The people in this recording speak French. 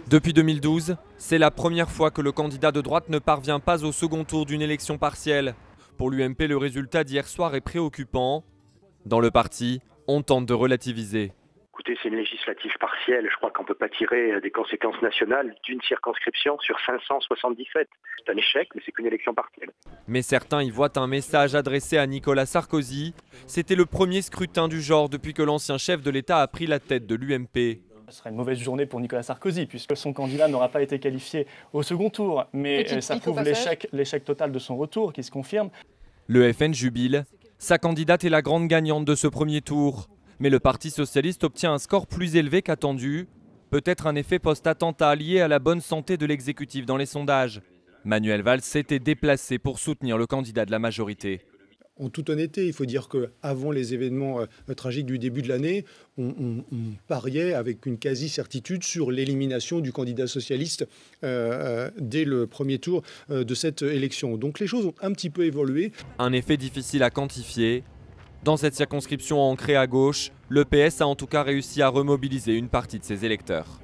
Depuis 2012, c'est la première fois que le candidat de droite ne parvient pas au second tour d'une élection partielle. Pour l'UMP, le résultat d'hier soir est préoccupant. Dans le parti, on tente de relativiser. Écoutez, c'est une législative partielle. Je crois qu'on ne peut pas tirer des conséquences nationales d'une circonscription sur 577. C'est un échec, mais c'est qu'une élection partielle. Mais certains y voient un message adressé à Nicolas Sarkozy. C'était le premier scrutin du genre depuis que l'ancien chef de l'État a pris la tête de l'UMP. Ce serait une mauvaise journée pour Nicolas Sarkozy, puisque son candidat n'aura pas été qualifié au second tour. Mais ça prouve l'échec total de son retour, qui se confirme. Le FN jubile. Sa candidate est la grande gagnante de ce premier tour. Mais le Parti socialiste obtient un score plus élevé qu'attendu. Peut-être un effet post-attentat lié à la bonne santé de l'exécutif dans les sondages. Manuel Valls s'était déplacé pour soutenir le candidat de la majorité. En toute honnêteté, il faut dire qu'avant les événements tragiques du début de l'année, on pariait avec une quasi-certitude sur l'élimination du candidat socialiste dès le premier tour de cette élection. Donc les choses ont un petit peu évolué. Un effet difficile à quantifier. Dans cette circonscription ancrée à gauche, le PS a en tout cas réussi à remobiliser une partie de ses électeurs.